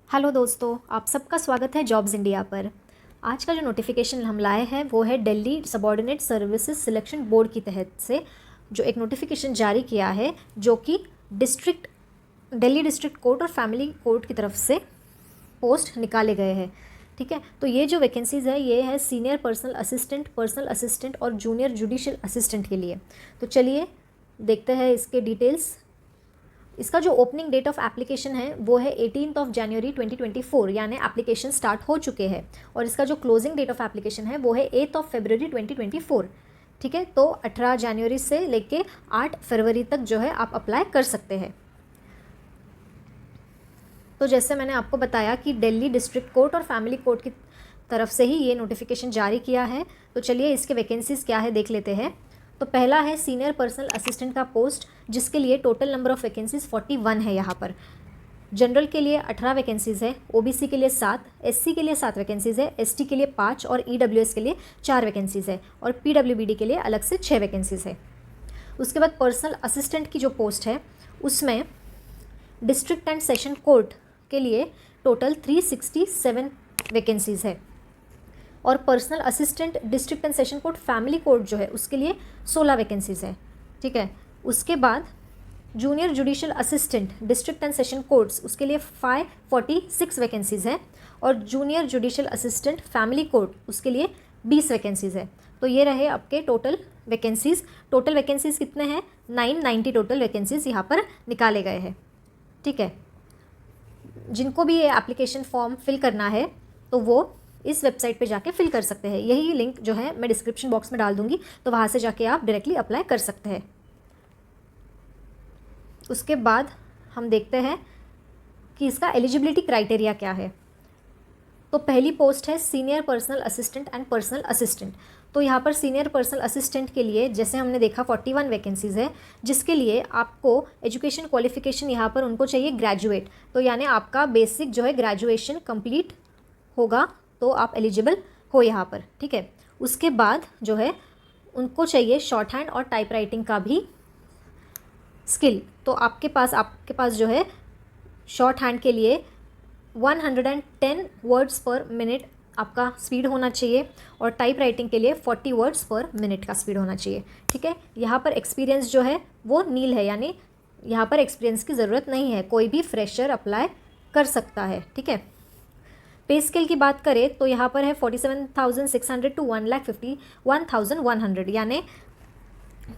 Hello दोस्तों, आप सबका स्वागत है जॉब्स इंडिया पर। आज का जो नोटिफिकेशन हम लाए हैं वो है Delhi subordinate services selection board की तहत से जो एक नोटिफिकेशन जारी किया है, जो कि दिल्ली डिस्ट्रिक्ट कोर्ट और फैमिली कोर्ट की तरफ से पोस्ट निकाले गए हैं। ठीक है, तो ये जो वैकेंसीज़ है ये है सीनियर पर्सनल असिस्टेंट और जूनियर जुडिशियल असिस्टेंट के लिए। तो चलिए देखते हैं इसके डिटेल्स। इसका जो ओपनिंग डेट ऑफ एप्लीकेशन है वो है 18 जनवरी 2024, यानी एप्लीकेशन स्टार्ट हो चुके हैं। और इसका जो क्लोजिंग डेट ऑफ एप्लीकेशन है वो है 8 फरवरी 2024। ठीक है, तो 18 जनवरी से लेके 8 फरवरी तक जो है आप अप्लाई कर सकते हैं। तो जैसे मैंने आपको बताया कि दिल्ली डिस्ट्रिक्ट कोर्ट और फैमिली कोर्ट की तरफ से ही ये नोटिफिकेशन जारी किया है। तो चलिए इसके वैकेंसीज़ क्या है देख लेते हैं। तो पहला है सीनियर पर्सनल असिस्टेंट का पोस्ट, जिसके लिए टोटल नंबर ऑफ़ वैकेंसीज़ 41 है यहाँ पर। जनरल के लिए 18 वैकेंसीज़ है, ओबीसी के लिए 7, एससी के लिए 7 वैकेंसीज़ है, एसटी के लिए 5 और ईडब्ल्यूएस के लिए 4 वैकेंसीज़ है और पीडब्ल्यूबीडी के लिए अलग से 6 वैकेंसीज़ है। उसके बाद पर्सनल असिस्टेंट की जो पोस्ट है उसमें डिस्ट्रिक्ट एंड सेशन कोर्ट के लिए टोटल 367 वैकेंसीज़ है और personal assistant district and session court family court जो है उसके लिए 16 वैकेंसीज़ है। ठीक है, उसके बाद junior judicial assistant district and session courts उसके लिए 546 वैकेंसीज़ है और junior judicial assistant family court उसके लिए 20 वैकेंसीज़ है। तो ये रहे आपके टोटल वैकेंसीज़ कितने हैं? 990 टोटल वैकेंसीज़ यहाँ पर निकाले गए हैं। ठीक है, जिनको भी ये एप्लीकेशन फॉर्म फिल करना है तो वो इस वेबसाइट पे जाके फिल कर सकते हैं। यही लिंक जो है मैं डिस्क्रिप्शन बॉक्स में डाल दूंगी, तो वहाँ से जाके आप डायरेक्टली अप्लाई कर सकते हैं। उसके बाद हम देखते हैं कि इसका एलिजिबिलिटी क्राइटेरिया क्या है। तो पहली पोस्ट है senior personal assistant and personal assistant. तो यहाँ पर सीनियर पर्सनल असिस्टेंट के लिए जैसे हमने देखा 41 वैकेंसीज़ है, जिसके लिए आपको एजुकेशन क्वालिफिकेशन यहाँ पर उनको चाहिए ग्रेजुएट। तो यानी आपका बेसिक जो है ग्रेजुएशन कंप्लीट होगा तो आप एलिजिबल हो यहाँ पर। ठीक है, उसके बाद जो है उनको चाहिए शॉर्ट हैंड और टाइप राइटिंग का भी स्किल। तो आपके पास जो है शॉर्ट हैंड के लिए 110 वर्ड्स पर मिनट आपका स्पीड होना चाहिए और टाइप राइटिंग के लिए 40 वर्ड्स पर मिनट का स्पीड होना चाहिए। ठीक है, यहाँ पर एक्सपीरियंस जो है वो नील है, यानी यहाँ पर एक्सपीरियंस की ज़रूरत नहीं है, कोई भी फ्रेशर अप्लाई कर सकता है। ठीक है, पे स्केल की बात करें तो यहाँ पर है 47,600 टू 1,51,100, यानी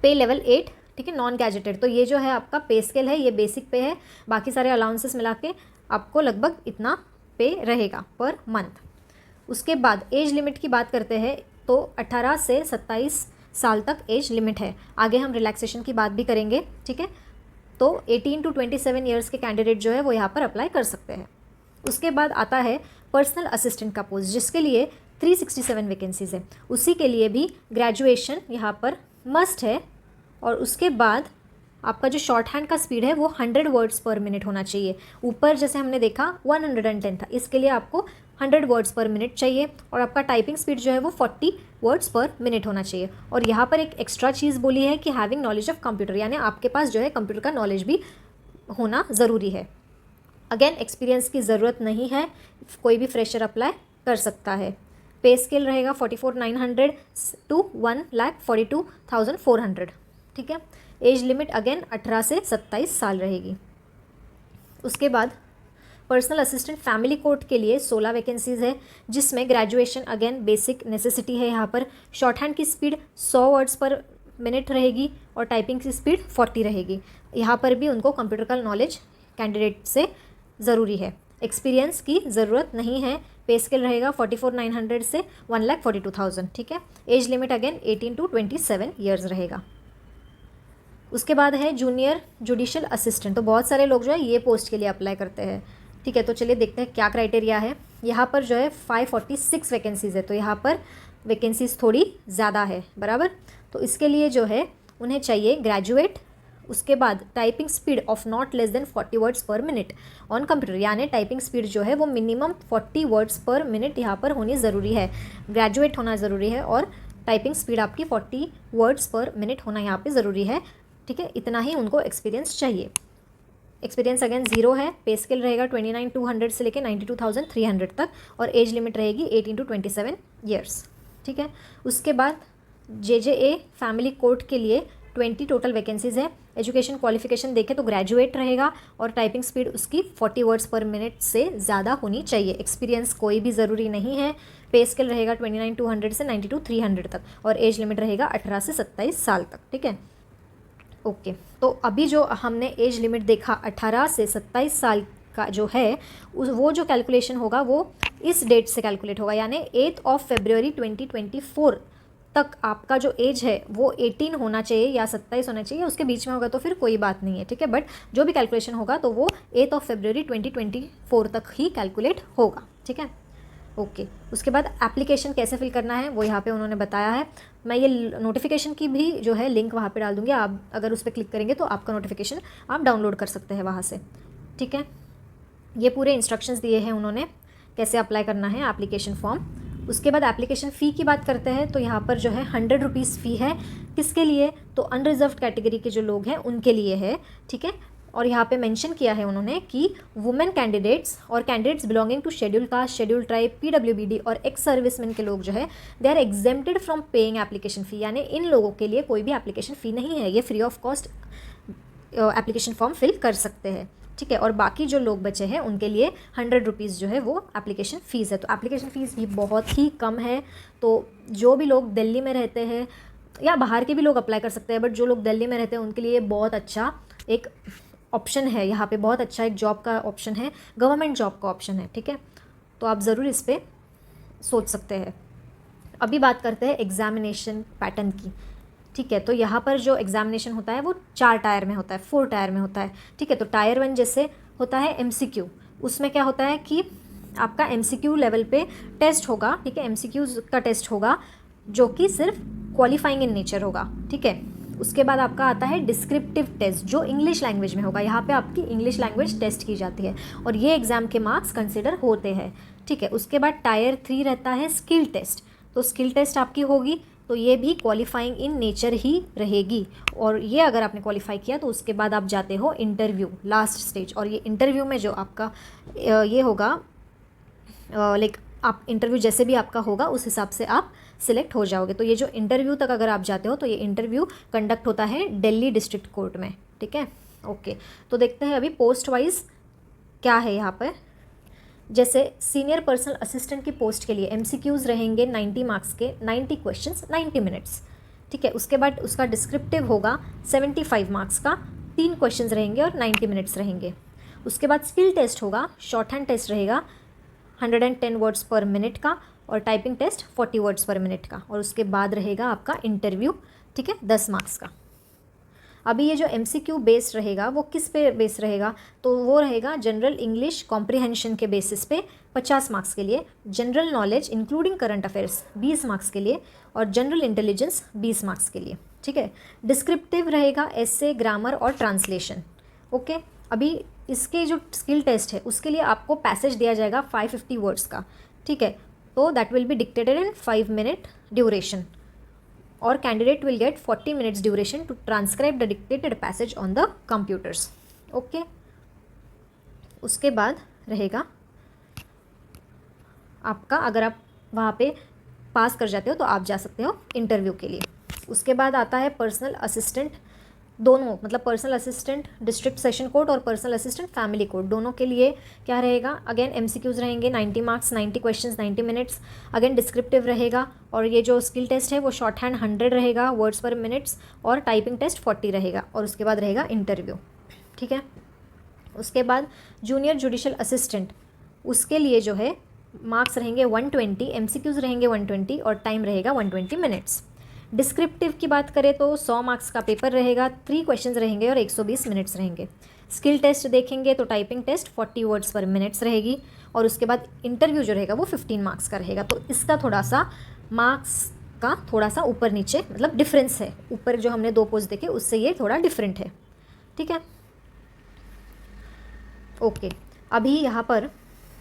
पे लेवल 8। ठीक है, नॉन गैजेटेड। तो ये जो है आपका पे स्केल है, ये बेसिक पे है, बाकी सारे अलाउंसेस मिला के आपको लगभग इतना पे रहेगा पर मंथ। उसके बाद एज लिमिट की बात करते हैं तो 18 से 27 साल तक एज लिमिट है। आगे हम रिलैक्सेशन की बात भी करेंगे। ठीक है, तो 18 टू 27 ईयर्स के कैंडिडेट जो है वो यहाँ पर अप्लाई कर सकते हैं। उसके बाद आता है पर्सनल असिस्टेंट का पोस्ट, जिसके लिए 367 वैकेंसीज़ है। उसी के लिए भी ग्रेजुएशन यहाँ पर मस्ट है और उसके बाद आपका जो शॉर्ट हैंड का स्पीड है वो 100 वर्ड्स पर मिनट होना चाहिए। ऊपर जैसे हमने देखा 110 था, इसके लिए आपको 100 वर्ड्स पर मिनट चाहिए और आपका टाइपिंग स्पीड जो है वो 40 वर्ड्स पर मिनट होना चाहिए। और यहाँ पर एक एक्स्ट्रा चीज़ बोली है कि हैविंग नॉलेज ऑफ कंप्यूटर, यानी आपके पास जो है कंप्यूटर का नॉलेज भी होना ज़रूरी है। अगेन एक्सपीरियंस की ज़रूरत नहीं है, कोई भी फ्रेशर अप्लाई कर सकता है। पे स्केल रहेगा 44,900 टू 1,42,400। ठीक है, एज लिमिट अगेन 18 से 27 साल रहेगी। उसके बाद पर्सनल असिस्टेंट फैमिली कोर्ट के लिए 16 वैकेंसीज़ है, जिसमें ग्रेजुएशन अगेन बेसिक नेसेसिटी है। यहाँ पर शॉर्ट हैंड की स्पीड 100 वर्ड्स पर मिनट रहेगी और टाइपिंग की स्पीड 40 रहेगी। यहाँ पर भी उनको कंप्यूटर का नॉलेज कैंडिडेट से ज़रूरी है, एक्सपीरियंस की ज़रूरत नहीं है। पे स्केल रहेगा 44,900 से 1,42,000। ठीक है, age limit again 18 to 27 years रहेगा। उसके बाद है जूनियर जुडिशियल असिस्टेंट। तो बहुत सारे लोग जो है ये पोस्ट के लिए अप्लाई करते हैं। ठीक है, तो चलिए देखते हैं क्या क्राइटेरिया है। यहाँ पर जो है 546 वैकेंसीज़ है, तो यहाँ पर वैकेंसीज़ थोड़ी ज़्यादा है बराबर। तो इसके लिए जो है उन्हें चाहिए ग्रेजुएट। उसके बाद typing speed of not less than 40 words per minute on computer, यानी टाइपिंग स्पीड जो है वो मिनिमम 40 वर्ड्स पर मिनट यहाँ पर होनी ज़रूरी है। ग्रेजुएट होना ज़रूरी है और टाइपिंग स्पीड आपकी 40 वर्ड्स पर मिनट होना यहाँ पे ज़रूरी है। ठीक है, इतना ही उनको एक्सपीरियंस चाहिए। एक्सपीरियंस अगेन 0 है। पे स्केल रहेगा 29,200 से लेकर 92,300 तक, और एज लिमिट रहेगी 18 to 27 ईयर्स। ठीक है, उसके बाद JJA फैमिली कोर्ट के लिए 20 टोटल वैकेंसीज़ है। एजुकेशन क्वालिफिकेशन देखें तो ग्रेजुएट रहेगा, और टाइपिंग स्पीड उसकी 40 वर्ड्स पर मिनट से ज़्यादा होनी चाहिए। एक्सपीरियंस कोई भी ज़रूरी नहीं है। पे स्केल रहेगा 29,200 से 92,300 तक, और एज लिमिट रहेगा 18 से 27 साल तक। ठीक है, ओके। तो अभी जो हमने एज लिमिट देखा 18 से 27 साल का जो है, वो जो कैलकुलेशन होगा वो इस डेट से कैलकुलेट होगा, यानी 8 फरवरी 2024 तक आपका जो एज है वो 18 होना चाहिए या 27 होना चाहिए। उसके बीच में होगा तो फिर कोई बात नहीं है। ठीक है, बट जो भी कैलकुलेशन होगा तो वो 8 फरवरी 2024 तक ही कैलकुलेट होगा। ठीक है, ओके। उसके बाद एप्लीकेशन कैसे फिल करना है वो यहाँ पे उन्होंने बताया है। मैं ये नोटिफिकेशन की भी जो है लिंक वहाँ पे डाल दूँगी, आप अगर उस पर क्लिक करेंगे तो आपका नोटिफिकेशन आप डाउनलोड कर सकते हैं वहाँ से। ठीक है, ये पूरे इंस्ट्रक्शंस दिए हैं उन्होंने कैसे अप्लाई करना है एप्लीकेशन फॉर्म। उसके बाद एप्लीकेशन फ़ी की बात करते हैं तो यहाँ पर जो है 100 रुपीज़ फ़ी है। किसके लिए? तो अनरिजर्व्ड कैटेगरी के जो लोग हैं उनके लिए है। ठीक है, और यहाँ पे मेंशन किया है उन्होंने कि वुमेन कैंडिडेट्स और candidates belonging to schedule caste, schedule tribe, PWBD और एक्स सर्विसमैन के लोग जो है they are exempted from paying application fee, यानी इन लोगों के लिए कोई भी एप्लीकेशन फ़ी नहीं है, ये free of cost application form fill कर सकते हैं। ठीक है, और बाकी जो लोग बचे हैं उनके लिए 100 रुपीज़ जो है वो एप्लीकेशन फ़ीस है। तो एप्लीकेशन फ़ीस भी बहुत ही कम है। तो जो भी लोग दिल्ली में रहते हैं या बाहर के भी लोग अप्लाई कर सकते हैं, बट जो लोग दिल्ली में रहते हैं उनके लिए बहुत अच्छा एक ऑप्शन है, यहाँ पे बहुत अच्छा एक जॉब का ऑप्शन है, गवर्नमेंट जॉब का ऑप्शन है। ठीक है, तो आप ज़रूर इस पर सोच सकते हैं। अभी बात करते हैं एग्जामिनेशन पैटर्न की। ठीक है, तो यहाँ पर जो एग्जामिनेशन होता है वो 4 टायर में होता है, 4 टायर में होता है। ठीक है, तो टायर 1 जैसे होता है MCQ, उसमें क्या होता है कि आपका MCQ लेवल पे टेस्ट होगा। ठीक है, MCQ का टेस्ट होगा जो कि सिर्फ क्वालिफाइंग इन नेचर होगा। ठीक है, उसके बाद आपका आता है डिस्क्रिप्टिव टेस्ट जो इंग्लिश लैंग्वेज में होगा। यहाँ पे आपकी इंग्लिश लैंग्वेज टेस्ट की जाती है और ये एग्ज़ाम के मार्क्स कंसिडर होते हैं। ठीक है, उसके बाद टायर 3 रहता है स्किल टेस्ट। तो स्किल टेस्ट आपकी होगी तो ये भी क्वालिफाइंग इन नेचर ही रहेगी, और ये अगर आपने क्वालिफाई किया तो उसके बाद आप जाते हो इंटरव्यू, लास्ट स्टेज। और ये इंटरव्यू में जो आपका ये होगा लाइक आप इंटरव्यू जैसे भी आपका होगा उस हिसाब से आप सिलेक्ट हो जाओगे। तो ये जो इंटरव्यू तक अगर आप जाते हो तो ये इंटरव्यू कंडक्ट होता है दिल्ली डिस्ट्रिक्ट कोर्ट में। ठीक है, ओके। तो देखते हैं अभी पोस्ट वाइज क्या है यहाँ पर। जैसे सीनियर पर्सनल असिस्टेंट की पोस्ट के लिए MCQs रहेंगे 90 मार्क्स के, 90 क्वेश्चंस 90 मिनट्स। ठीक है, उसके बाद उसका डिस्क्रिप्टिव होगा 75 मार्क्स का, 3 क्वेश्चंस रहेंगे और 90 मिनट्स रहेंगे। उसके बाद स्किल टेस्ट होगा, शॉर्ट हैंड टेस्ट रहेगा 110 वर्ड्स पर मिनट का, और typing test 40 words per minute का, और उसके बाद रहेगा आपका इंटरव्यू। ठीक है, 10 मार्क्स का। अभी ये जो MCQ बेस्ड रहेगा वो किस पे बेस रहेगा? तो वो रहेगा जनरल इंग्लिश कॉम्प्रिहेंशन के बेसिस पे 50 मार्क्स के लिए, general knowledge including current affairs 20 marks के लिए, और जनरल इंटेलिजेंस 20 मार्क्स के लिए। ठीक है, डिस्क्रिप्टिव रहेगा एसे, ग्रामर और ट्रांसलेशन। ओके, अभी इसके जो स्किल टेस्ट है उसके लिए आपको पैसेज दिया जाएगा 550 वर्ड्स का। ठीक है, तो that will be dictated in 5 minute duration, और candidate will get 40 minutes duration to transcribe the dictated passage on the computers. Okay, उसके बाद रहेगा आपका, अगर आप वहाँ पे पास कर जाते हो तो आप जा सकते हो इंटरव्यू के लिए। उसके बाद आता है पर्सनल असिस्टेंट, दोनों मतलब personal assistant district session court और पर्सनल असिस्टेंट फैमिली कोर्ट, दोनों के लिए क्या रहेगा? अगेन MCQs रहेंगे 90 marks, 90 questions 90 minutes. Again descriptive रहेगा, और ये जो स्किल टेस्ट है वो शॉर्ट हैंड 100 रहेगा वर्ड्स पर मिनट्स, और टाइपिंग टेस्ट 40 रहेगा, और उसके बाद रहेगा इंटरव्यू। ठीक है, उसके बाद जूनियर जुडिशल असिस्टेंट, उसके लिए जो है मार्क्स रहेंगे 120, MCQs रहेंगे 120 और टाइम रहेगा 120 मिनट्स। डिस्क्रिप्टिव की बात करें तो 100 मार्क्स का पेपर रहेगा, 3 क्वेश्चंस रहेंगे और 120 मिनट्स रहेंगे। स्किल टेस्ट देखेंगे तो टाइपिंग टेस्ट 40 वर्ड्स पर मिनट्स रहेगी, और उसके बाद इंटरव्यू जो रहेगा वो 15 मार्क्स का रहेगा। तो इसका थोड़ा सा मार्क्स का थोड़ा सा ऊपर नीचे मतलब डिफरेंस है, ऊपर जो हमने 2 पोस्ट देखे उससे ये थोड़ा डिफरेंट है। ठीक है, ओके। अभी यहाँ पर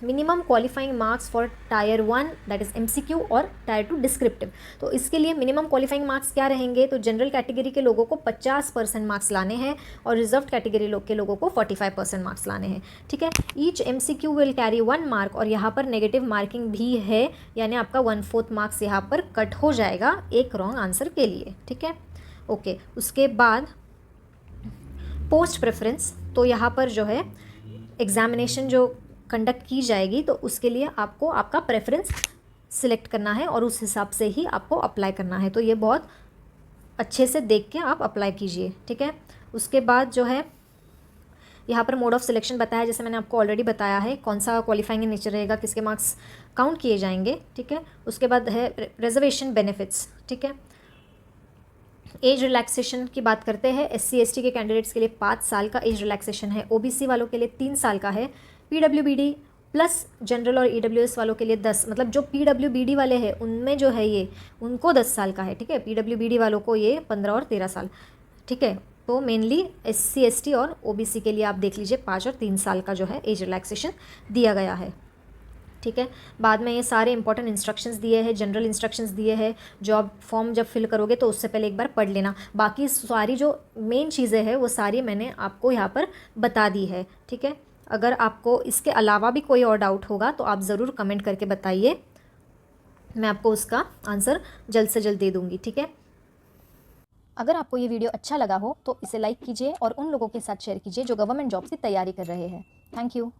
minimum qualifying marks for tyre 1 that is MCQ और टायर 2 डिस्क्रिप्टिव। तो इसके लिए मिनिमम क्वालिफाइंग मार्क्स क्या रहेंगे, तो जनरल कैटेगरी के लोगों को 50% मार्क्स लाने हैं और रिजर्व कैटेगरी के लोगों को 45% मार्क्स लाने हैं। ठीक है, each MCQ will carry 1 mark, और यहाँ पर नेगेटिव मार्किंग भी है, यानी आपका 1/4 मार्क्स यहाँ पर कट हो जाएगा एक रॉन्ग आंसर के लिए। ठीक है, ओके। उसके बाद पोस्ट प्रेफरेंस, तो यहाँ पर जो है एग्जामिनेशन जो कंडक्ट की जाएगी तो उसके लिए आपको आपका प्रेफरेंस सिलेक्ट करना है और उस हिसाब से ही आपको अप्लाई करना है। तो ये बहुत अच्छे से देख के आप अप्लाई कीजिए। ठीक है, उसके बाद जो है यहाँ पर मोड ऑफ सिलेक्शन बताया, जैसे मैंने आपको ऑलरेडी बताया है कौन सा क्वालिफाइंग नेचर रहेगा, किसके मार्क्स काउंट किए जाएंगे। ठीक है, उसके बाद है रिजर्वेशन बेनिफिट्स। ठीक है, एज रिलैक्सेशन की बात करते हैं। SC ST के कैंडिडेट्स के लिए 5 साल का एज रिलैक्सेशन है, OBC वालों के लिए 3 साल का है, PWBD प्लस जनरल और EWS वालों के लिए 10, मतलब जो PWBD वाले हैं उनमें जो है ये उनको 10 साल का है। ठीक है, PWBD वालों को ये 15 और 13 साल। ठीक है, तो मेनली SC ST और OBC के लिए आप देख लीजिए 5 और 3 साल का जो है एज रिलैक्सेशन दिया गया है। ठीक है, बाद में ये सारे इंपॉर्टेंट इंस्ट्रक्शंस दिए हैं, जनरल इंस्ट्रक्शंस दिए हैं, जॉब फॉर्म जब फिल करोगे तो उससे पहले एक बार पढ़ लेना। बाकी सारी जो मेन चीज़ें हैं वो सारी मैंने आपको यहाँ पर बता दी है। ठीक है, अगर आपको इसके अलावा भी कोई और डाउट होगा तो आप ज़रूर कमेंट करके बताइए, मैं आपको उसका आंसर जल्द से जल्द दे दूँगी। ठीक है, अगर आपको ये वीडियो अच्छा लगा हो तो इसे लाइक कीजिए और उन लोगों के साथ शेयर कीजिए जो गवर्नमेंट जॉब्स की तैयारी कर रहे हैं। Thank you.